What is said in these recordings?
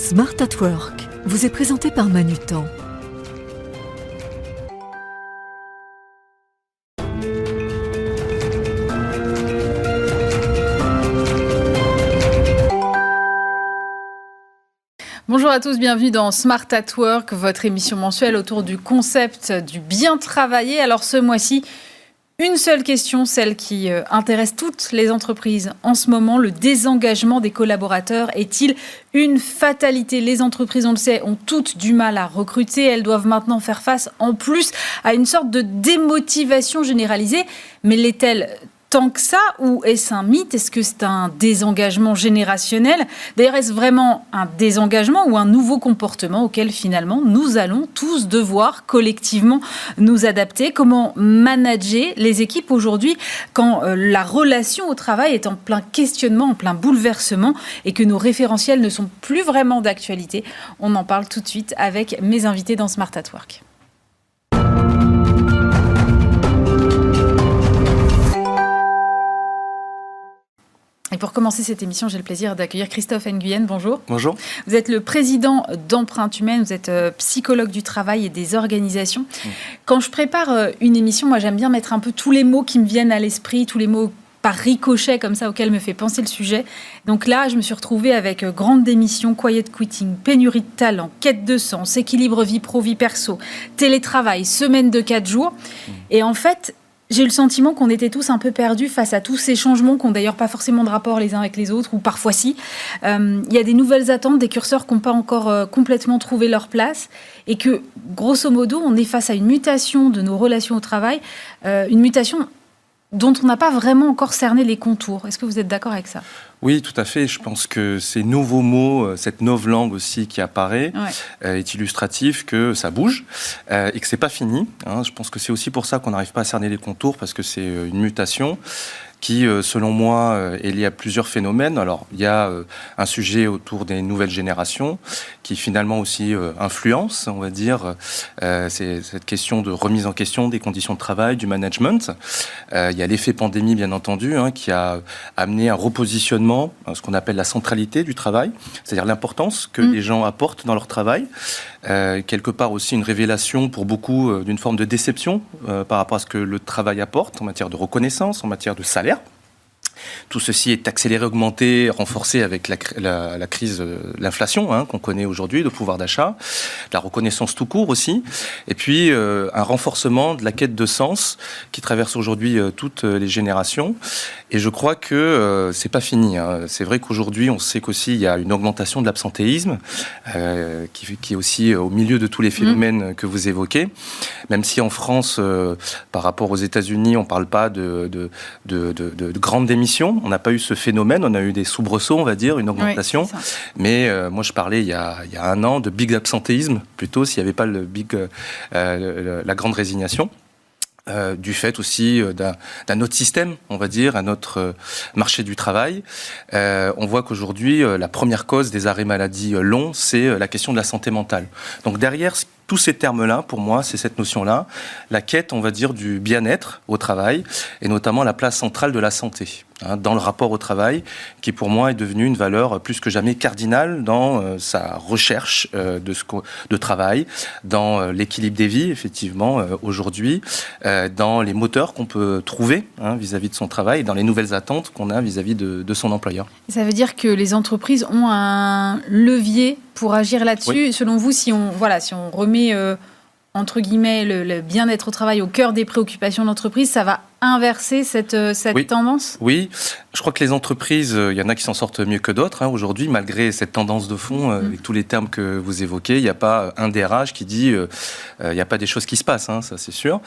Smart at Work vous est présenté par Manutan. Bonjour à tous, bienvenue dans Smart at Work, votre émission mensuelle autour du concept du bien travailler. Alors ce mois-ci, une seule question, celle qui intéresse toutes les entreprises en ce moment, le désengagement des collaborateurs est-il une fatalité ? Les entreprises, on le sait, ont toutes du mal à recruter. Elles doivent maintenant faire face en plus à une sorte de démotivation généralisée. Mais l'est-elle tant que ça, ou est-ce un mythe ? Est-ce que c'est un désengagement générationnel ? D'ailleurs, est-ce vraiment un désengagement ou un nouveau comportement auquel finalement nous allons tous devoir collectivement nous adapter ? Comment manager les équipes aujourd'hui quand la relation au travail est en plein questionnement, en plein bouleversement et que nos référentiels ne sont plus vraiment d'actualité ? On en parle tout de suite avec mes invités dans Smart at Work. Et pour commencer cette émission, j'ai le plaisir d'accueillir Christophe Nguyen. Bonjour. Bonjour. Vous êtes le président d'Empreinte Humaine, vous êtes psychologue du travail et des organisations. Quand je prépare une émission, moi j'aime bien mettre un peu tous les mots qui me viennent à l'esprit, tous les mots par ricochet comme ça auxquels me fait penser le sujet. Donc là, je me suis retrouvée avec grande démission, quiet quitting, pénurie de talent, quête de sens, équilibre vie pro, vie perso, télétravail, semaine de 4 jours. Et en fait, j'ai eu le sentiment qu'on était tous un peu perdus face à tous ces changements qui n'ont d'ailleurs pas forcément de rapport les uns avec les autres, ou parfois si. Il y a des nouvelles attentes, des curseurs qui n'ont pas encore complètement trouvé leur place, et que, grosso modo, on est face à une mutation de nos relations au travail, une mutation dont on n'a pas vraiment encore cerné les contours. Est-ce que vous êtes d'accord avec ça ? Oui, tout à fait. Je pense que ces nouveaux mots, cette novlangue aussi qui apparaît, est illustratif que ça bouge et que c'est pas fini. Je pense que c'est aussi pour ça qu'on n'arrive pas à cerner les contours, parce que c'est une mutation qui, selon moi, est liée à plusieurs phénomènes. Alors, il y a un sujet autour des nouvelles générations qui, finalement, aussi influence, on va dire, c'est cette question de remise en question des conditions de travail, du management. Il y a l'effet pandémie, bien entendu, qui a amené un repositionnement, ce qu'on appelle la centralité du travail, c'est-à-dire l'importance que les gens apportent dans leur travail. Quelque part aussi une révélation pour beaucoup d'une forme de déception par rapport à ce que le travail apporte en matière de reconnaissance, en matière de salaire. Tout ceci est accéléré, augmenté, renforcé avec la crise, l'inflation qu'on connaît aujourd'hui, le pouvoir d'achat, la reconnaissance tout court aussi, et puis un renforcement de la quête de sens qui traverse aujourd'hui toutes les générations. Et je crois que c'est pas fini. C'est vrai qu'aujourd'hui, on sait qu'aussi il y a une augmentation de l'absentéisme qui est aussi au milieu de tous les phénomènes que vous évoquez. Même si en France, par rapport aux États-Unis, on parle pas de grandes démissions. On n'a pas eu ce phénomène, on a eu des soubresauts, on va dire, une augmentation. Oui, mais moi, je parlais il y a 1 an de big absentéisme, plutôt s'il n'y avait pas la grande résignation. Du fait aussi d'un autre système, on va dire, un autre marché du travail. On voit qu'aujourd'hui, la première cause des arrêts maladie longs, c'est la question de la santé mentale. Donc derrière tous ces termes-là, pour moi, c'est cette notion-là, la quête, on va dire, du bien-être au travail, et notamment la place centrale de la santé dans le rapport au travail, qui pour moi est devenue une valeur plus que jamais cardinale dans sa recherche de travail, dans l'équilibre des vies, effectivement, aujourd'hui, dans les moteurs qu'on peut trouver vis-à-vis de son travail, et dans les nouvelles attentes qu'on a vis-à-vis de son employeur. Ça veut dire que les entreprises ont un levier pour agir là-dessus. Oui. Selon vous, si on remet entre guillemets le bien-être au travail au cœur des préoccupations de l'entreprise, ça va inverser cette tendance ? Oui, je crois que les entreprises, il y en a qui s'en sortent mieux que d'autres. Aujourd'hui, malgré cette tendance de fond, avec tous les termes que vous évoquez, il n'y a pas un DRH qui dit il n'y a pas des choses qui se passent, ça c'est sûr.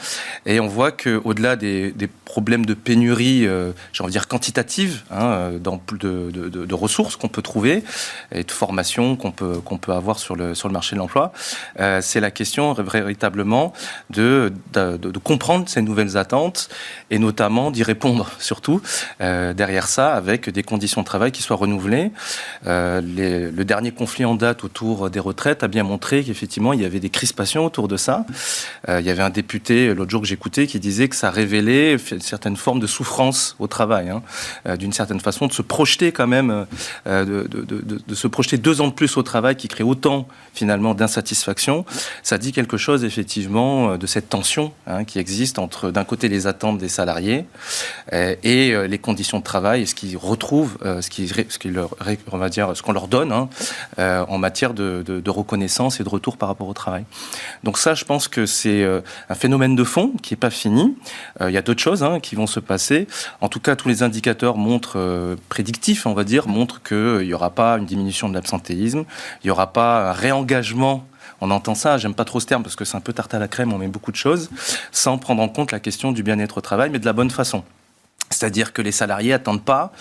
Et on voit qu'au-delà des problèmes de pénurie, j'ai envie de dire quantitative, de ressources qu'on peut trouver et de formations qu'on peut avoir sur le marché de l'emploi, c'est la question véritablement de comprendre ces nouvelles attentes et notamment d'y répondre surtout derrière derrière ça avec des conditions de travail qui soient renouvelées. Le dernier conflit en date autour des retraites a bien montré qu'effectivement, il y avait des crispations autour de ça. Il y avait un député, l'autre jour que j'écoutais, qui disait que ça révélait une certaine forme de souffrance au travail, d'une certaine façon, de se projeter quand même, de se projeter 2 ans de plus au travail qui crée autant finalement d'insatisfaction. Ça dit quelque chose effectivement de cette tension qui existe entre d'un côté les attentes des salariés et les conditions de travail et ce qu'ils retrouvent, ce qu'on leur donne en matière de reconnaissance et de retour par rapport au travail. Donc ça, je pense que c'est un phénomène de fond qui n'est pas fini. Il y a d'autres choses qui vont se passer. En tout cas, tous les indicateurs prédictifs, on va dire, montrent qu'il n'y aura pas une diminution de l'absentéisme, il n'y aura pas un réengagement. On entend ça, j'aime pas trop ce terme parce que c'est un peu tarte à la crème, on met beaucoup de choses, sans prendre en compte la question du bien-être au travail, mais de la bonne façon. C'est-à-dire que les salariés n'attendent pas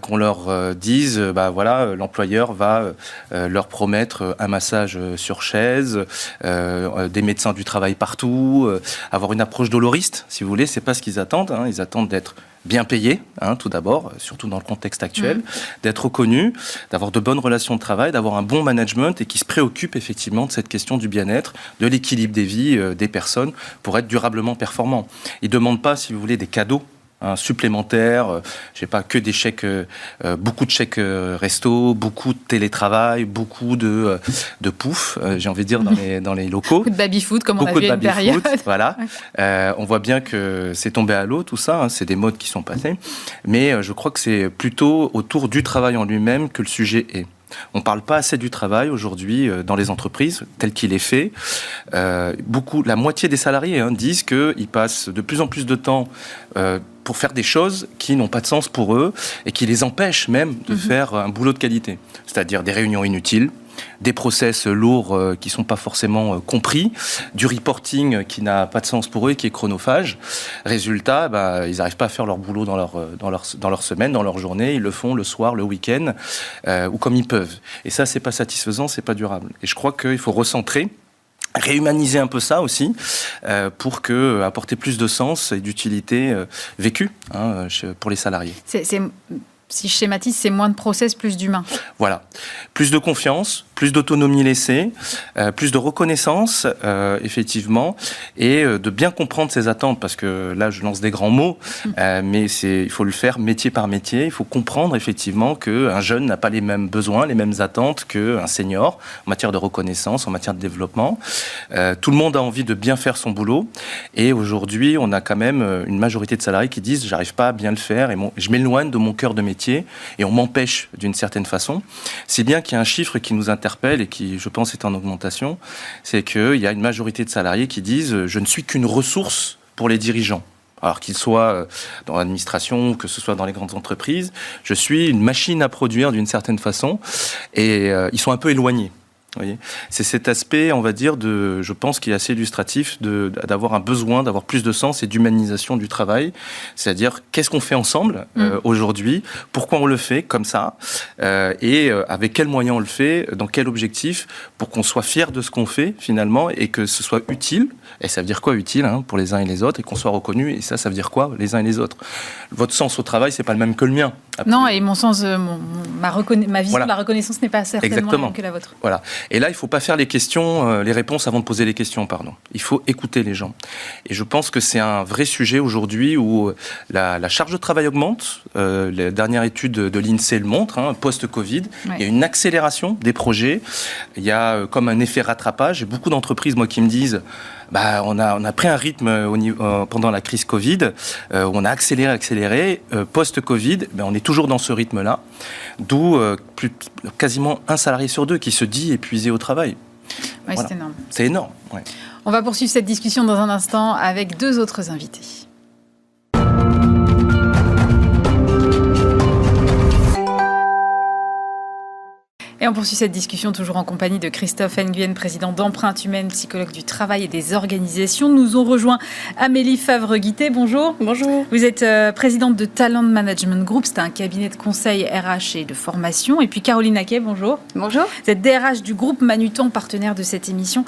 qu'on leur dise, l'employeur va leur promettre un massage sur chaise, des médecins du travail partout, avoir une approche doloriste, si vous voulez, c'est pas ce qu'ils attendent. Ils attendent d'être bien payés, tout d'abord, surtout dans le contexte actuel, d'être reconnus, d'avoir de bonnes relations de travail, d'avoir un bon management et qui se préoccupe effectivement de cette question du bien-être, de l'équilibre des vies des personnes pour être durablement performants. Ils ne demandent pas, si vous voulez, des cadeaux supplémentaires, je sais pas, que des chèques, beaucoup de chèques resto, beaucoup de télétravail, beaucoup de pouf, j'ai envie de dire, dans les locaux. Beaucoup de baby-foot, comme on a vu à une période. Voilà. On voit bien que c'est tombé à l'eau, tout ça, c'est des modes qui sont passés. Mais je crois que c'est plutôt autour du travail en lui-même que le sujet est. On ne parle pas assez du travail aujourd'hui dans les entreprises, tel qu'il est fait. La moitié des salariés disent qu'ils passent de plus en plus de temps pour faire des choses qui n'ont pas de sens pour eux et qui les empêchent même de faire un boulot de qualité. C'est-à-dire des réunions inutiles, des process lourds qui ne sont pas forcément compris, du reporting qui n'a pas de sens pour eux et qui est chronophage. Résultat, ils n'arrivent pas à faire leur boulot dans leur semaine, dans leur journée. Ils le font le soir, le week-end, ou comme ils peuvent. Et ça, c'est pas satisfaisant, c'est pas durable. Et je crois qu'il faut recentrer, réhumaniser un peu ça aussi, pour apporter plus de sens et d'utilité vécue pour les salariés. Si je schématise, c'est moins de process, plus d'humain. Voilà. Plus de confiance, plus d'autonomie laissée, plus de reconnaissance, effectivement, et de bien comprendre ses attentes, parce que là, je lance des grands mots, mais il faut le faire métier par métier. Il faut comprendre, effectivement, qu'un jeune n'a pas les mêmes besoins, les mêmes attentes qu'un senior, en matière de reconnaissance, en matière de développement. Tout le monde a envie de bien faire son boulot, et aujourd'hui, on a quand même une majorité de salariés qui disent « j'arrive pas à bien le faire, et je m'éloigne de mon cœur de métier ». Et on m'empêche d'une certaine façon. Si bien qu'il y a un chiffre qui nous interpelle et qui, je pense, est en augmentation, c'est qu'il y a une majorité de salariés qui disent « je ne suis qu'une ressource pour les dirigeants ». Alors qu'ils soient dans l'administration ou que ce soit dans les grandes entreprises, je suis une machine à produire d'une certaine façon et ils sont un peu éloignés. Vous voyez, c'est cet aspect, on va dire, je pense, qui est assez illustratif d'avoir un besoin, d'avoir plus de sens et d'humanisation du travail. C'est-à-dire, qu'est-ce qu'on fait ensemble aujourd'hui, pourquoi on le fait comme ça, et avec quels moyens on le fait, dans quel objectif, pour qu'on soit fier de ce qu'on fait finalement et que ce soit utile. Et ça veut dire quoi utile pour les uns et les autres, et qu'on soit reconnu. Et ça veut dire quoi les uns et les autres. Votre sens au travail, c'est pas le même que le mien. Non, et mon sens, ma vision de la reconnaissance n'est pas certainement la même que la vôtre. Voilà. Et là, il ne faut pas faire les réponses avant de poser les questions, pardon. Il faut écouter les gens. Et je pense que c'est un vrai sujet aujourd'hui où la charge de travail augmente. La dernière étude de l'INSEE le montre, post-Covid. Ouais. Il y a une accélération des projets. Il y a comme un effet rattrapage. J'ai beaucoup d'entreprises, moi, qui me disent on a pris un rythme pendant la crise Covid, on a accéléré. Post-Covid, on est toujours dans ce rythme-là, d'où quasiment un salarié sur 2 qui se dit épuisé au travail. Ouais, voilà. C'est énorme. C'est énorme. Ouais. On va poursuivre cette discussion dans un instant avec 2 autres invités. Et on poursuit cette discussion toujours en compagnie de Christophe Nguyen, président d'Empreinte Humaine, psychologue du travail et des organisations. Nous ont rejoint Amélie Favre-Guité. Bonjour. Bonjour. Vous êtes présidente de Talent Management Group. C'est un cabinet de conseil RH et de formation. Et puis Caroline Aquet, bonjour. Bonjour. Vous êtes DRH du groupe Manutan, partenaire de cette émission.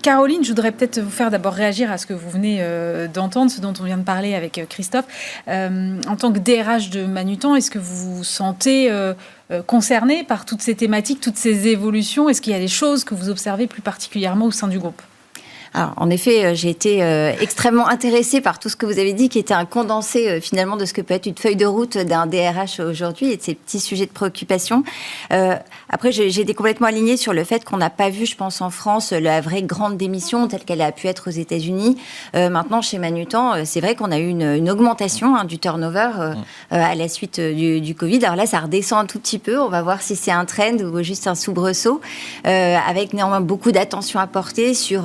Caroline, je voudrais peut-être vous faire d'abord réagir à ce que vous venez d'entendre, ce dont on vient de parler avec Christophe. En tant que DRH de Manutan, est-ce que vous vous sentez concerné par toutes ces thématiques, toutes ces évolutions? Est-ce qu'il y a des choses que vous observez plus particulièrement au sein du groupe? Alors, en effet, j'ai été extrêmement intéressée par tout ce que vous avez dit, qui était un condensé finalement de ce que peut être une feuille de route d'un DRH aujourd'hui et de ces petits sujets de préoccupation. Après, j'ai été complètement alignée sur le fait qu'on n'a pas vu, je pense, en France, la vraie grande démission telle qu'elle a pu être aux États-Unis. Maintenant, chez Manutan, c'est vrai qu'on a eu une augmentation du turnover à la suite du Covid. Alors là, ça redescend un tout petit peu. On va voir si c'est un trend ou juste un soubresaut, avec néanmoins beaucoup d'attention à porter sur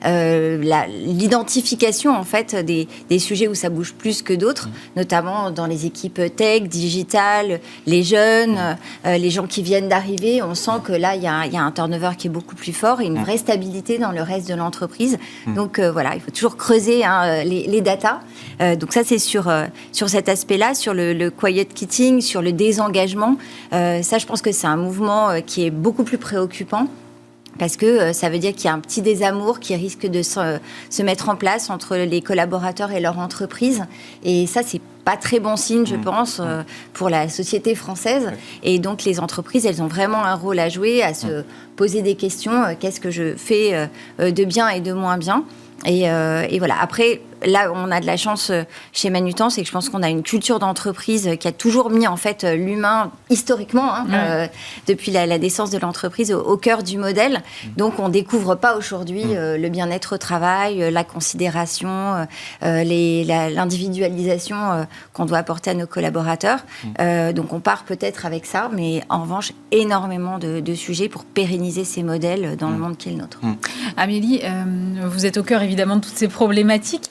l'identification en fait des sujets où ça bouge plus que d'autres, notamment dans les équipes tech, digitales, les jeunes, les gens qui viennent d'arriver. On sent que là, il y a un turnover qui est beaucoup plus fort et une vraie stabilité dans le reste de l'entreprise. Donc voilà, il faut toujours creuser les datas. Donc ça, c'est sur cet aspect-là, sur le quiet quitting, sur le désengagement. Ça, je pense que c'est un mouvement qui est beaucoup plus préoccupant. Parce que ça veut dire qu'il y a un petit désamour qui risque de se mettre en place entre les collaborateurs et leur entreprise. Et ça, c'est pas très bon signe, je pense, pour la société française. Et donc, les entreprises, elles ont vraiment un rôle à jouer, à se poser des questions. Qu'est-ce que je fais de bien et de moins bien ? Et voilà. Après, là, on a de la chance chez Manutan, c'est que je pense qu'on a une culture d'entreprise qui a toujours mis en fait l'humain historiquement, depuis la naissance de l'entreprise, au cœur du modèle. Donc, on découvre pas aujourd'hui le bien-être au travail, la considération, l'individualisation qu'on doit apporter à nos collaborateurs. Donc, on part peut-être avec ça, mais en revanche, énormément de sujets pour pérenniser ces modèles dans le monde qui est le nôtre. Amélie, vous êtes au cœur évidemment de toutes ces problématiques.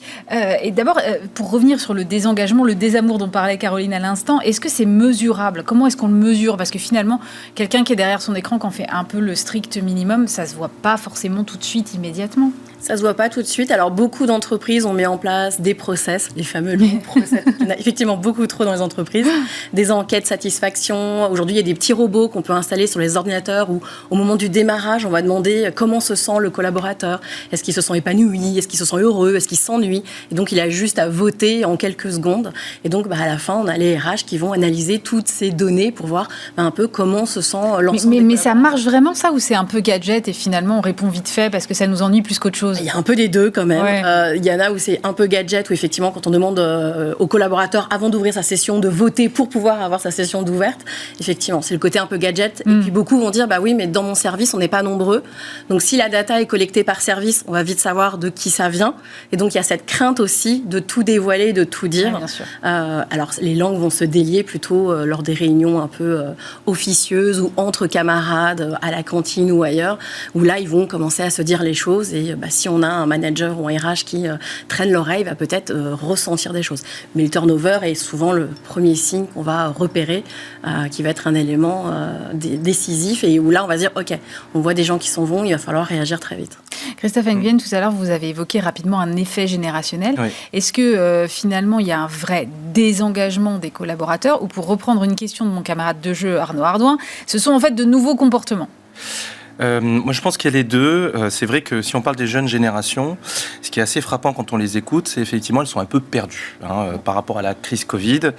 Et d'abord, pour revenir sur le désengagement, le désamour dont parlait Caroline à l'instant, est-ce que c'est mesurable? Comment est-ce qu'on le mesure? Parce que finalement, quelqu'un qui est derrière son écran, qui en fait un peu le strict minimum, ça ne se voit pas forcément tout de suite, immédiatement. Ça se voit pas tout de suite. Alors, beaucoup d'entreprises ont mis en place des process, les fameux longs process. Il y en a effectivement beaucoup trop dans les entreprises. Des enquêtes satisfaction. Aujourd'hui, il y a des petits robots qu'on peut installer sur les ordinateurs où, au moment du démarrage, on va demander comment se sent le collaborateur. Est-ce qu'il se sent épanoui? Est-ce qu'il se sent heureux? Est-ce qu'il s'ennuie? Et donc, il a juste à voter en quelques secondes. Et donc, à la fin, on a les RH qui vont analyser toutes ces données pour voir un peu comment se sent l'ensemble. Mais ça marche vraiment, ça, ou c'est un peu gadget et finalement, on répond vite fait parce que ça nous ennuie plus qu'autre chose? Il y a un peu des deux quand même. Ouais. Il y en a où c'est un peu gadget, où effectivement, quand on demande aux collaborateurs, avant d'ouvrir sa session, de voter pour pouvoir avoir sa session d'ouverte, effectivement, c'est le côté un peu gadget. Et puis beaucoup vont dire, bah oui, mais dans mon service, on n'est pas nombreux. Donc si la data est collectée par service, on va vite savoir de qui ça vient. Et donc il y a cette crainte aussi de tout dévoiler, de tout dire. Ouais, bien sûr. Alors les langues vont se délier plutôt lors des réunions un peu officieuses ou entre camarades, à la cantine ou ailleurs, où là, ils vont commencer à se dire les choses. Et si on a un manager ou un RH qui traîne l'oreille, va peut-être ressentir des choses. Mais le turnover est souvent le premier signe qu'on va repérer, qui va être un élément décisif et où là, on va dire, OK, on voit des gens qui s'en vont, il va falloir réagir très vite. Christophe Nguyen, tout à l'heure, vous avez évoqué rapidement un effet générationnel. Oui. Est-ce que finalement, il y a un vrai désengagement des collaborateurs ou, pour reprendre une question de mon camarade de jeu Arnaud Ardouin, ce sont en fait de nouveaux comportements? Moi, je pense qu'il y a les deux. C'est vrai que si on parle des jeunes générations, ce qui est assez frappant quand on les écoute, c'est effectivement elles sont un peu perdues par rapport à la crise Covid.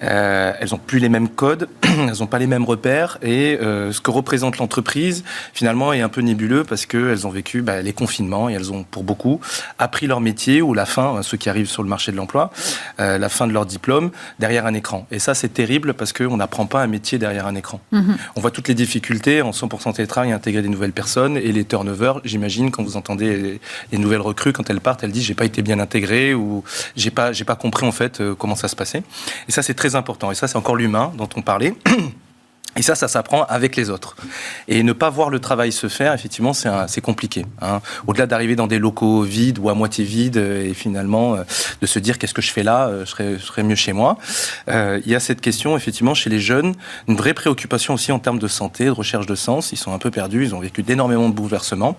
Elles n'ont plus les mêmes codes, elles n'ont pas les mêmes repères et ce que représente l'entreprise, finalement, est un peu nébuleux parce qu'elles ont vécu les confinements et elles ont, pour beaucoup, appris leur métier ou la fin, ceux qui arrivent sur le marché de l'emploi, la fin de leur diplôme derrière un écran. Et ça, c'est terrible parce qu'on n'apprend pas un métier derrière un écran. On voit toutes les difficultés en 100% télétravail, intégrer des nouvelles personnes et les turnovers, j'imagine, quand vous entendez les nouvelles recrues, quand elles partent, elles disent j'ai pas été bien intégrée ou j'ai pas compris en fait comment ça se passait. Et ça, c'est très important. Et ça, c'est encore l'humain dont on parlait. Et ça s'apprend avec les autres. Et ne pas voir le travail se faire, effectivement, c'est compliqué. Hein. Au-delà d'arriver dans des locaux vides ou à moitié vides, et finalement de se dire qu'est-ce que je fais là, je serais mieux chez moi. Il y a cette question, effectivement, chez les jeunes, une vraie préoccupation aussi en termes de santé, de recherche de sens. Ils sont un peu perdus, ils ont vécu d'énormément de bouleversements.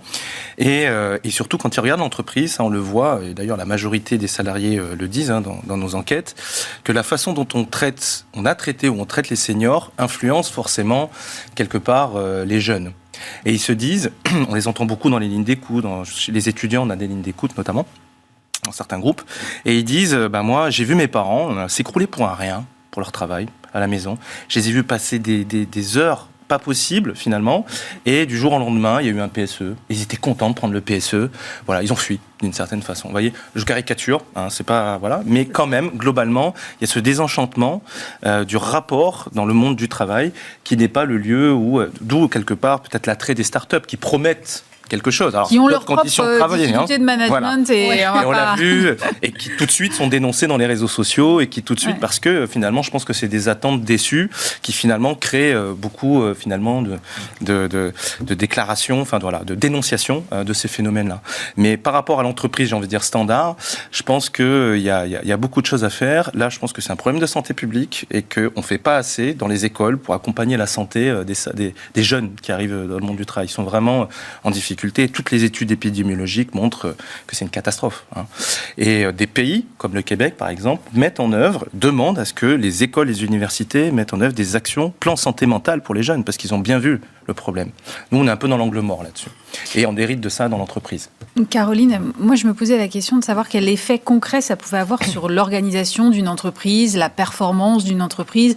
Et surtout, quand ils regardent l'entreprise, ça on le voit, et d'ailleurs la majorité des salariés le disent dans nos enquêtes, que la façon dont on a traité ou on traite les seniors influence forcément quelque part les jeunes. Et ils se disent, on les entend beaucoup dans les lignes d'écoute, chez les étudiants on a des lignes d'écoute notamment, dans certains groupes, et ils disent, moi j'ai vu mes parents s'écrouler pour un rien, pour leur travail, à la maison. Je les ai vus passer des heures pas possible finalement, et du jour au lendemain il y a eu un PSE, ils étaient contents de prendre le PSE, voilà, ils ont fui d'une certaine façon. Vous voyez, je caricature, c'est pas voilà, mais quand même globalement il y a ce désenchantement du rapport dans le monde du travail qui n'est pas le lieu d'où quelque part peut-être l'attrait des startups qui promettent quelque chose. Alors, qui ont leurs propres difficultés de management. Voilà. Et on l'a vu, et qui tout de suite sont dénoncés dans les réseaux sociaux, et qui tout de suite, parce que finalement, je pense que c'est des attentes déçues qui finalement créent beaucoup finalement de déclarations, enfin voilà, de dénonciations de ces phénomènes-là. Mais par rapport à l'entreprise, j'ai envie de dire standard, je pense qu'il y a beaucoup de choses à faire. Là, je pense que c'est un problème de santé publique et qu'on ne fait pas assez dans les écoles pour accompagner la santé des jeunes qui arrivent dans le monde du travail. Ils sont vraiment en difficulté. Toutes les études épidémiologiques montrent que c'est une catastrophe. Et des pays, comme le Québec par exemple, demandent à ce que les écoles, les universités mettent en œuvre des actions, plans santé mentale pour les jeunes, parce qu'ils ont bien vu le problème. Nous, on est un peu dans l'angle mort là-dessus. Et on hérite de ça dans l'entreprise. Caroline, moi je me posais la question de savoir quel effet concret ça pouvait avoir sur l'organisation d'une entreprise, la performance d'une entreprise.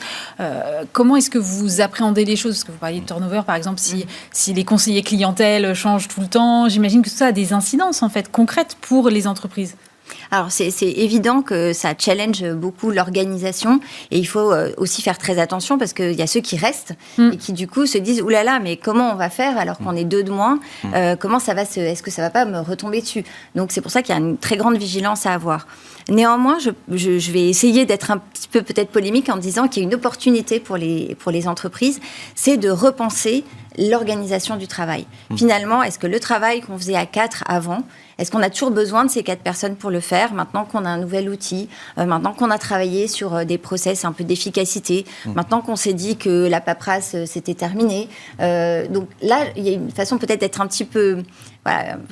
Comment est-ce que vous appréhendez les choses? Parce que vous parliez de turnover, par exemple, si les conseillers clientèle changent tout le temps, j'imagine que tout ça a des incidences en fait concrètes pour les entreprises. Alors, c'est évident que ça challenge beaucoup l'organisation, et il faut aussi faire très attention parce qu'il y a ceux qui restent et qui, du coup, se disent « Oulala, mais comment on va faire alors qu'on est 2 de moins est-ce que ça va pas me retomber dessus ?» Donc, c'est pour ça qu'il y a une très grande vigilance à avoir. Néanmoins, je vais essayer d'être un petit peu peut-être polémique en disant qu'il y a une opportunité pour les entreprises, c'est de repenser l'organisation du travail. Finalement, est-ce que le travail qu'on faisait à 4 avant, est-ce qu'on a toujours besoin de ces 4 personnes pour le faire, maintenant qu'on a un nouvel outil, maintenant qu'on a travaillé sur des process un peu d'efficacité, maintenant qu'on s'est dit que la paperasse, c'était terminé. Donc là, il y a une façon peut-être d'être un peu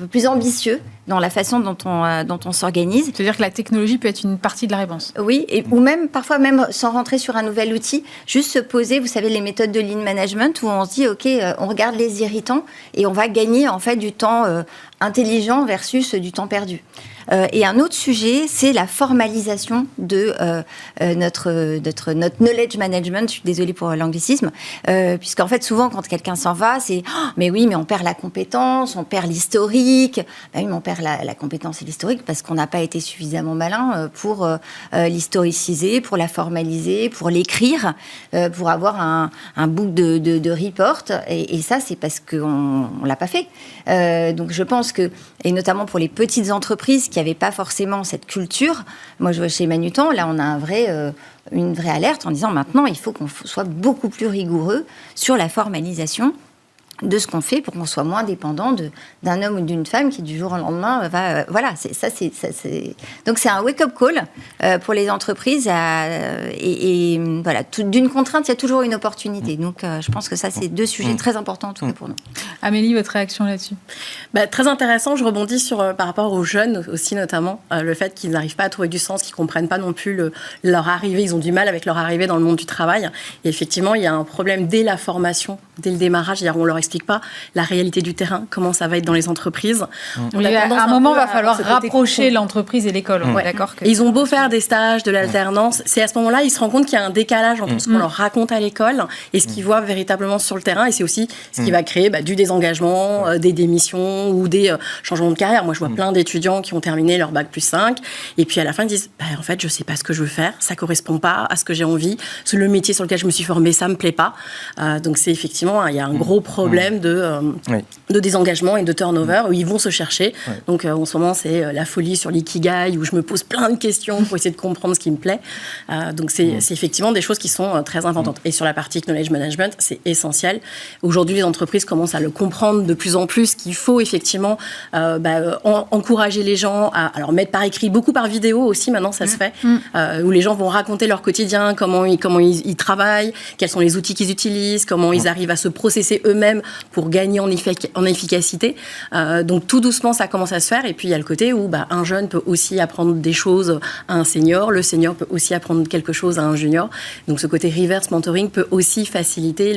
plus ambitieux dans la façon dont on s'organise. C'est-à-dire que la technologie peut être une partie de la réponse. Oui, ou même parfois même sans rentrer sur un nouvel outil, juste se poser, vous savez, les méthodes de lean management où on se dit, OK, on regarde les irritants et on va gagner en fait du temps intelligent versus du temps perdu. Et un autre sujet, c'est la formalisation de notre knowledge management. Je suis désolée pour l'anglicisme, puisqu'en fait, souvent, quand quelqu'un s'en va, c'est mais oui, mais on perd la compétence, on perd l'historique. Ben oui, mais on perd la compétence et l'historique parce qu'on n'a pas été suffisamment malin pour l'historiciser, pour la formaliser, pour l'écrire, pour avoir un book de report. Et ça, c'est parce qu'on l'a pas fait. Donc, je pense que, et notamment pour les petites entreprises qui n'avaient pas forcément cette culture. Moi, je vois chez Manutan, là, on a une vraie alerte en disant maintenant, il faut qu'on soit beaucoup plus rigoureux sur la formalisation de ce qu'on fait pour qu'on soit moins dépendant d'un homme ou d'une femme qui, du jour au lendemain, va... voilà, donc, c'est un wake-up call pour les entreprises. Et voilà, d'une contrainte, il y a toujours une opportunité. Donc, je pense que ça, c'est 2 sujets très importants, en tout cas, pour nous. Amélie, votre réaction là-dessus? Très intéressant. Je rebondis par rapport aux jeunes aussi, notamment. Le fait qu'ils n'arrivent pas à trouver du sens, qu'ils ne comprennent pas non plus leur arrivée. Ils ont du mal avec leur arrivée dans le monde du travail. Et effectivement, il y a un problème dès la formation, dès le démarrage. On leur explique pas la réalité du terrain, comment ça va être dans les entreprises. À un moment, il va falloir rapprocher l'entreprise et l'école. On est d'accord que... Ils ont beau faire des stages, de l'alternance, c'est à ce moment-là, ils se rendent compte qu'il y a un décalage entre ce qu'on leur raconte à l'école et ce qu'ils voient véritablement sur le terrain. Et c'est aussi ce qui va créer du désengagement, des démissions ou des changements de carrière. Moi, je vois plein d'étudiants qui ont terminé leur bac+5 et puis à la fin, ils disent en fait, je sais pas ce que je veux faire, ça correspond pas à ce que j'ai envie, le métier sur lequel je me suis formée, ça me plaît pas. Donc c'est effectivement, il y a un gros problème de de désengagement et de turnover où ils vont se chercher. Ouais. Donc en ce moment, c'est la folie sur l'ikigai où je me pose plein de questions pour essayer de comprendre ce qui me plaît. Donc c'est effectivement des choses qui sont très importantes. Et sur la partie knowledge management, c'est essentiel. Aujourd'hui, les entreprises commencent à le comprendre de plus en plus qu'il faut effectivement encourager les gens à alors mettre par écrit, beaucoup par vidéo aussi maintenant ça se fait, où les gens vont raconter leur quotidien, comment ils travaillent, quels sont les outils qu'ils utilisent, comment ils arrivent à se processer eux-mêmes pour gagner en efficacité. Donc tout doucement, ça commence à se faire. Et puis il y a le côté où un jeune peut aussi apprendre des choses à un senior, le senior peut aussi apprendre quelque chose à un junior. Donc ce côté reverse mentoring peut aussi faciliter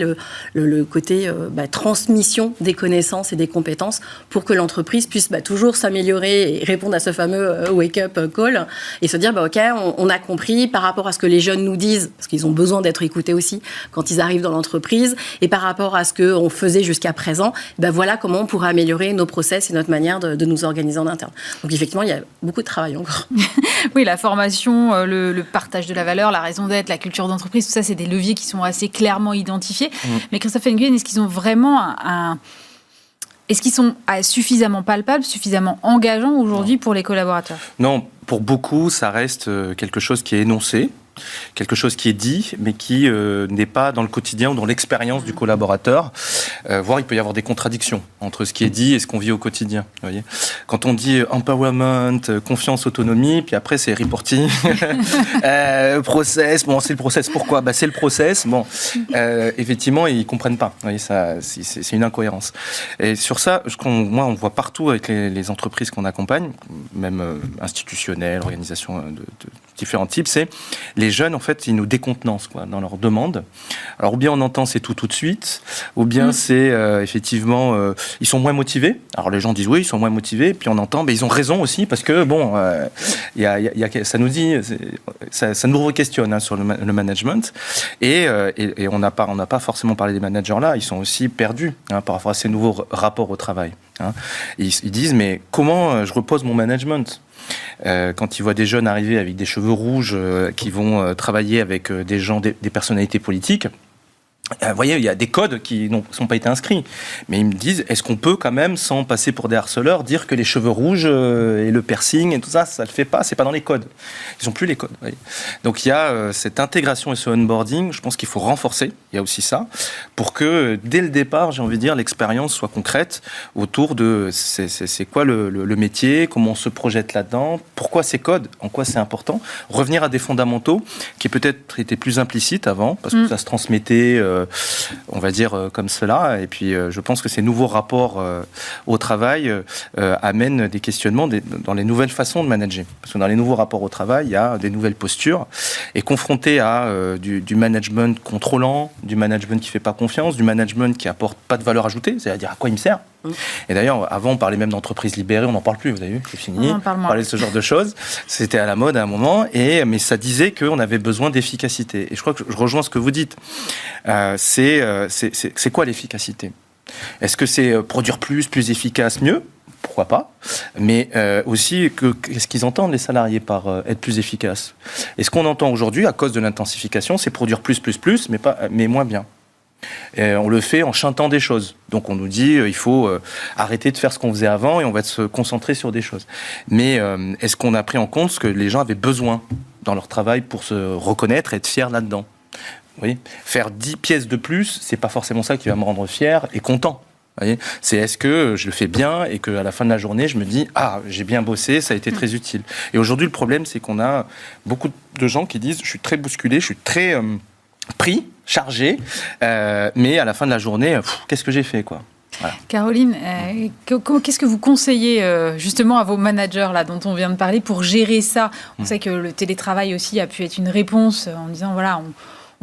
le côté transmission des connaissances et des compétences pour que l'entreprise puisse toujours s'améliorer et répondre à ce fameux wake-up call et se dire OK, on a compris par rapport à ce que les jeunes nous disent, parce qu'ils ont besoin d'être écoutés aussi quand ils arrivent dans l'entreprise, et par rapport à ce qu'on faisait jusqu'à présent, voilà comment on pourrait améliorer nos process et notre manière de nous organiser en interne. Donc effectivement, il y a beaucoup de travail encore. Oui, la formation, le partage de la valeur, la raison d'être, la culture d'entreprise, tout ça, c'est des leviers qui sont assez clairement identifiés. Mais Christophe Nguyen, est-ce qu'ils ont vraiment Est-ce qu'ils sont suffisamment palpables, suffisamment engageants aujourd'hui pour les collaborateurs ? Non, pour beaucoup, ça reste quelque chose qui est énoncé, quelque chose qui est dit, mais qui n'est pas dans le quotidien ou dans l'expérience du collaborateur. Voire, il peut y avoir des contradictions entre ce qui est dit et ce qu'on vit au quotidien. Vous voyez, quand on dit empowerment, confiance, autonomie, puis après c'est reporting, process. Bon, c'est le process. Pourquoi ? C'est le process. Bon, effectivement, ils comprennent pas. Vous voyez, ça, c'est une incohérence. Et sur ça, moi, on voit partout avec les entreprises qu'on accompagne, même institutionnelles, organisations de différents types, c'est les jeunes, en fait, ils nous décontenancent dans leurs demandes. Alors, ou bien on entend c'est tout de suite, ou bien c'est effectivement, ils sont moins motivés. Alors, les gens disent oui, ils sont moins motivés, puis on entend, ils ont raison aussi, parce que, bon, ça nous dit, ça nous re-questionne sur le management, et on n'a pas forcément parlé des managers là, ils sont aussi perdus par rapport à ces nouveaux rapports au travail. Ils disent, mais comment je repose mon management ? Quand ils voient des jeunes arriver avec des cheveux rouges qui vont travailler avec des gens, des personnalités politiques, vous voyez, il y a des codes qui ne sont pas été inscrits. Mais ils me disent, est-ce qu'on peut quand même, sans passer pour des harceleurs, dire que les cheveux rouges et le piercing et tout ça, ça ne le fait pas, c'est pas dans les codes. Ils n'ont plus les codes. Vous voyez. Donc il y a cette intégration et ce onboarding, je pense qu'il faut renforcer, il y a aussi ça, pour que dès le départ, j'ai envie de dire, l'expérience soit concrète autour de c'est quoi le métier, comment on se projette là-dedans, pourquoi ces codes, en quoi c'est important, revenir à des fondamentaux qui peut-être étaient plus implicites avant, parce que ça se transmettait on va dire comme cela, et puis je pense que ces nouveaux rapports au travail amènent des questionnements dans les nouvelles façons de manager, parce que dans les nouveaux rapports au travail, il y a des nouvelles postures, et confronté à du management contrôlant, du management qui fait pas confiance, du management qui apporte pas de valeur ajoutée, c'est-à-dire à quoi il me sert. Et d'ailleurs, avant, on parlait même d'entreprises libérées, on n'en parle plus, vous avez vu, c'est fini. On parlait de ce genre de choses. C'était à la mode à un moment, mais ça disait qu'on avait besoin d'efficacité. Et je crois que je rejoins ce que vous dites. C'est quoi l'efficacité ? Est-ce que c'est produire plus efficace, mieux ? Pourquoi pas ? Mais aussi, qu'est-ce qu'ils entendent, les salariés, par être plus efficaces ? Et ce qu'on entend aujourd'hui, à cause de l'intensification, c'est produire plus, mais moins bien. Et on le fait en chantant des choses. Donc on nous dit il faut arrêter de faire ce qu'on faisait avant et on va se concentrer sur des choses. Mais est-ce qu'on a pris en compte ce que les gens avaient besoin dans leur travail pour se reconnaître et être fiers là-dedans ? Oui. Faire 10 pièces de plus, c'est pas forcément ça qui va me rendre fier et content. Voyez, c'est est-ce que je le fais bien et qu'à la fin de la journée, je me dis « Ah, j'ai bien bossé, ça a été très utile ». Et aujourd'hui, le problème, c'est qu'on a beaucoup de gens qui disent « Je suis très bousculé, je suis très pris, chargé, mais à la fin de la journée, qu'est-ce que j'ai fait, quoi ?» Voilà. Caroline, qu'est-ce que vous conseillez justement à vos managers là, dont on vient de parler pour gérer ça ? On sait que le télétravail aussi a pu être une réponse en disant « Voilà,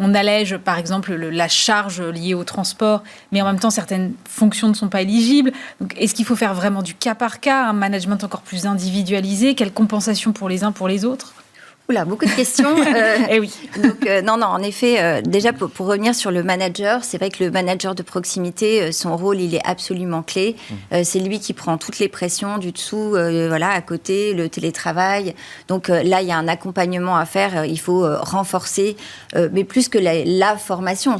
on allège, par exemple, la charge liée au transport, mais en même temps, certaines fonctions ne sont pas éligibles. Donc, est-ce qu'il faut faire vraiment du cas par cas, un management encore plus individualisé ? Quelle compensation pour les uns, pour les autres ? Oula, beaucoup de questions. Eh oui. Donc, non, en effet, déjà pour revenir sur le manager, c'est vrai que le manager de proximité, son rôle, il est absolument clé. C'est lui qui prend toutes les pressions du dessous, à côté, le télétravail. Donc là, il y a un accompagnement à faire. Il faut renforcer, mais plus que la formation.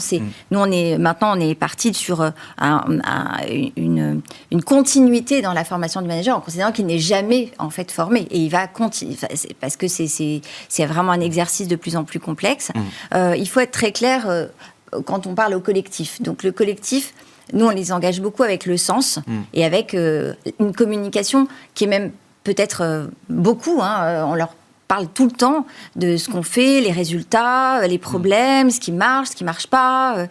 Nous, on est parti sur une continuité dans la formation du manager, en considérant qu'il n'est jamais en fait formé, et il va continuer parce que c'est vraiment un exercice de plus en plus complexe. Il faut être très clair quand on parle au collectif. Donc le collectif, nous, on les engage beaucoup avec le sens et avec une communication qui est même peut-être beaucoup. On leur parle tout le temps de ce qu'on fait, les résultats, les problèmes, ce qui marche pas,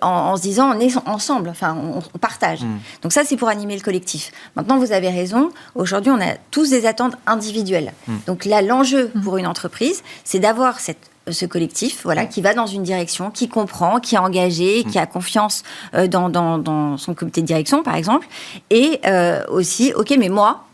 en se disant on est ensemble, on partage. Donc ça, c'est pour animer le collectif. Maintenant, vous avez raison, aujourd'hui, on a tous des attentes individuelles. Donc là, l'enjeu pour une entreprise, c'est d'avoir ce collectif, qui va dans une direction, qui comprend, qui est engagé, qui a confiance dans son comité de direction, par exemple, et aussi, ok, mais moi,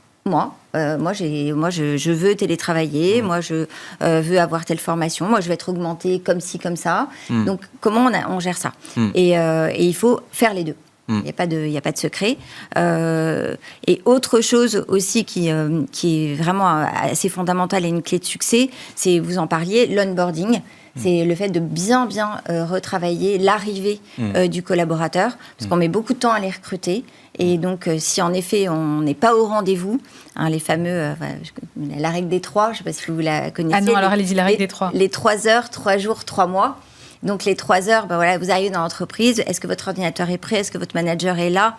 je veux télétravailler, moi, je veux avoir telle formation, moi, je vais être augmentée comme ci, comme ça. Donc, comment on gère ça et il faut faire les deux. Il n'y a pas de secret. Et autre chose aussi qui est vraiment assez fondamentale et une clé de succès, c'est, vous en parliez, l'onboarding. C'est le fait de bien retravailler l'arrivée du collaborateur, parce qu'on met beaucoup de temps à les recruter. Et donc, si en effet, on n'est pas au rendez-vous, les fameux... la règle des 3, je ne sais pas si vous la connaissez. Ah non, alors allez-y, la règle des 3. Les 3 heures, 3 jours, 3 mois. Donc, les 3 heures, vous arrivez dans l'entreprise. Est-ce que votre ordinateur est prêt? Est-ce que votre manager est là?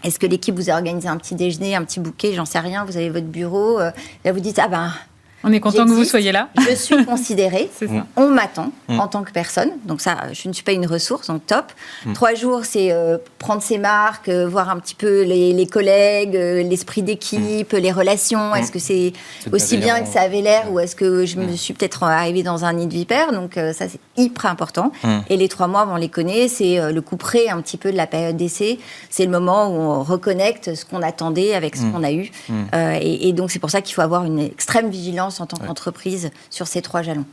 Est-ce que l'équipe vous a organisé un petit déjeuner, un petit bouquet? J'en sais rien. Vous avez votre bureau. Là, vous dites, on est content que vous soyez là. Je suis considérée. On m'attend en tant que personne. Donc ça, je ne suis pas une ressource, donc top. 3 jours, c'est prendre ses marques, voir un petit peu les collègues, l'esprit d'équipe, les relations. Est-ce que c'est aussi bien que ça avait l'air ou est-ce que je me suis peut-être arrivée dans un nid de vipère? Donc ça, c'est hyper important. Et les 3 mois, on les connaît. C'est le coup près un petit peu de la période d'essai. C'est le moment où on reconnecte ce qu'on attendait avec ce qu'on a eu. Et donc, c'est pour ça qu'il faut avoir une extrême vigilance en tant qu'entreprise sur ces 3 jalons.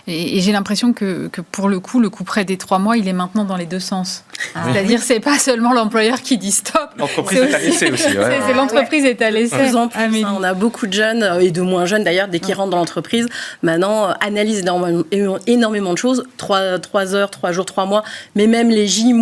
Et j'ai l'impression que pour le coup près des 3 mois, il est maintenant dans les deux sens. C'est-à-dire, c'est pas seulement l'employeur qui dit stop. L'entreprise est à l'essai aussi. C'est l'entreprise est à l'essai. De plus en plus, on a beaucoup de jeunes, et de moins jeunes d'ailleurs, dès qu'ils rentrent dans l'entreprise, maintenant analysent énormément de choses, 3 heures, 3 jours, 3 mois, mais même les J-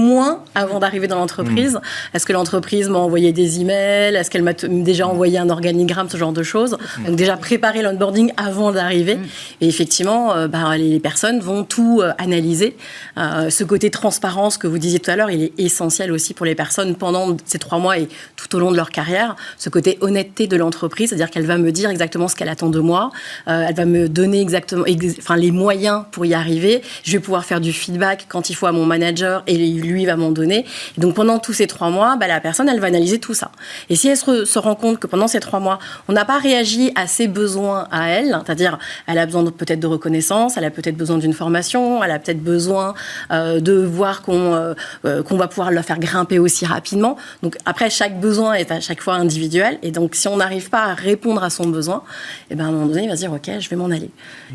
avant d'arriver dans l'entreprise. Est-ce que l'entreprise m'a envoyé des emails? Est-ce qu'elle m'a déjà envoyé un organigramme, ce genre de choses? Donc déjà préparer l'onboarding avant d'arriver. Et effectivement, les personnes vont tout analyser. Ce côté transparence que vous disiez tout à l'heure, il est essentiel aussi pour les personnes pendant ces 3 mois et tout au long de leur carrière. Ce côté honnêteté de l'entreprise, c'est-à-dire qu'elle va me dire exactement ce qu'elle attend de moi. Elle va me donner exactement les moyens pour y arriver. Je vais pouvoir faire du feedback quand il faut à mon manager et lui va m'en donner. Et donc pendant tous ces 3 mois, la personne, elle va analyser tout ça. Et si elle se rend compte que pendant ces 3 mois, on n'a pas réagi à ses besoins à elle, c'est-à-dire elle a besoin peut-être de reconnaissance, elle a peut-être besoin d'une formation, elle a peut-être besoin de voir qu'on va pouvoir la faire grimper aussi rapidement. Donc après, chaque besoin est à chaque fois individuel. Et donc si on n'arrive pas à répondre à son besoin, à un moment donné, il va se dire ok, je vais m'en aller.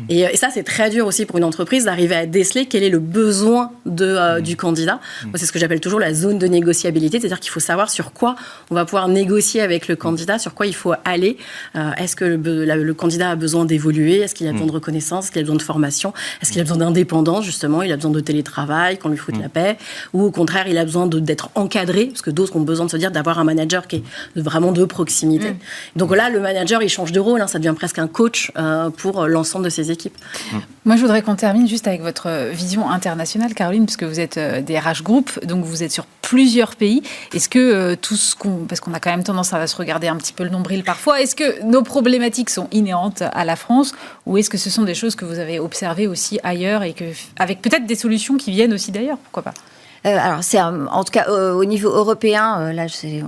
Et ça, c'est très dur aussi pour une entreprise d'arriver à déceler quel est le besoin du candidat. Moi, c'est ce que j'appelle toujours la zone de négociabilité, c'est-à-dire qu'il faut savoir sur quoi on va pouvoir négocier avec le candidat, sur quoi il faut aller. Est-ce que le candidat a besoin d'évoluer? Est-ce qu'il a besoin de reconnaissance? Est-ce qu'il a besoin de formation? Est-ce qu'il a besoin d'indépendance, justement? Il a besoin de télétravail, qu'on lui foute la paix? Ou au contraire, il a besoin d'être encadré? Parce que d'autres ont besoin de se dire d'avoir un manager qui est vraiment de proximité. Donc là, le manager, il change de rôle. Ça devient presque un coach pour l'ensemble de ses équipes. Moi, je voudrais qu'on termine juste avec votre vision internationale, Caroline, puisque vous êtes DRH Group, donc vous êtes sur plusieurs pays. Est-ce que parce qu'on a quand même tendance à se regarder un petit peu le nombril parfois, est-ce que nos problématiques sont inhérentes à la France ou est-ce que ce sont des choses que vous avez observées aussi ailleurs et avec peut-être des solutions qui viennent aussi d'ailleurs? Pourquoi pas? Alors, en tout cas, au niveau européen, là,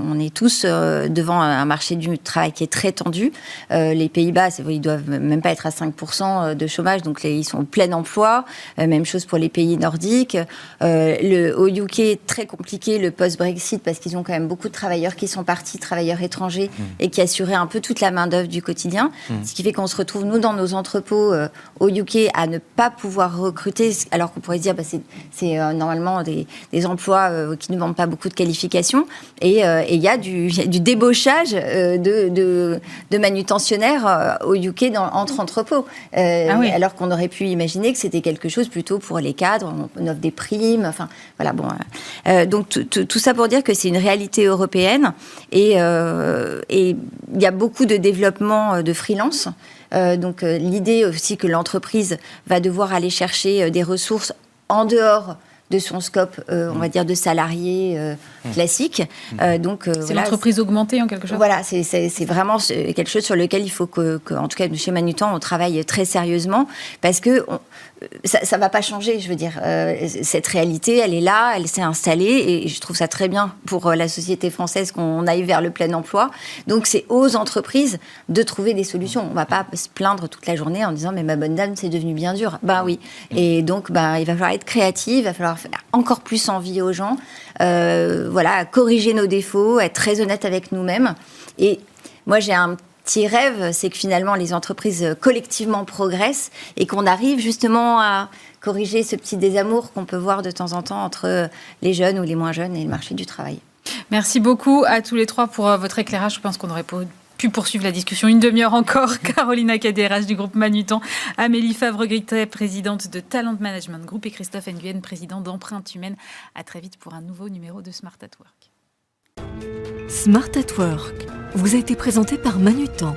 on est tous devant un marché du travail qui est très tendu. Les Pays-Bas, ils doivent même pas être à 5% de chômage, donc ils sont au plein emploi. Même chose pour les pays nordiques. Au UK, très compliqué le post-Brexit, parce qu'ils ont quand même beaucoup de travailleurs qui sont partis, travailleurs étrangers, et qui assuraient un peu toute la main-d'œuvre du quotidien. Ce qui fait qu'on se retrouve, nous, dans nos entrepôts au UK, à ne pas pouvoir recruter, alors qu'on pourrait se dire, c'est normalement des emplois qui ne demandent pas beaucoup de qualifications. Et il y a du débauchage de manutentionnaires au UK entre entrepôts. Oui. Alors qu'on aurait pu imaginer que c'était quelque chose plutôt pour les cadres, on offre des primes, enfin, voilà, bon. Donc, tout ça pour dire que c'est une réalité européenne et il y a beaucoup de développement de freelance. Donc, l'idée aussi que l'entreprise va devoir aller chercher des ressources en dehors de son scope, on va dire, de salariés classiques. C'est l'entreprise augmentée en quelque sorte. Voilà, c'est vraiment quelque chose sur lequel il faut en tout cas, chez Manutan, on travaille très sérieusement parce que ça va pas changer, je veux dire. Cette réalité, elle est là, elle s'est installée et je trouve ça très bien pour la société française qu'on aille vers le plein emploi. Donc, c'est aux entreprises de trouver des solutions. On va pas se plaindre toute la journée en disant « mais ma bonne dame, c'est devenu bien dur ». Ben oui. Et donc, il va falloir être créatif, il va falloir faire encore plus envie aux gens, voilà, corriger nos défauts, être très honnête avec nous-mêmes. Et moi, j'ai un petit rêve, c'est que finalement les entreprises collectivement progressent et qu'on arrive justement à corriger ce petit désamour qu'on peut voir de temps en temps entre les jeunes ou les moins jeunes et le marché du travail. Merci beaucoup à tous les trois pour votre éclairage. Je pense qu'on aurait pu poursuivre la discussion une demi-heure encore. Caroline DRH du groupe Manutan, Amélie Favre-Grité, présidente de Talent Management Group et Christophe Nguyen, président d'Empreinte Humaine. À très vite pour un nouveau numéro de Smart at Work. Smart at Work vous a été présenté par Manutan,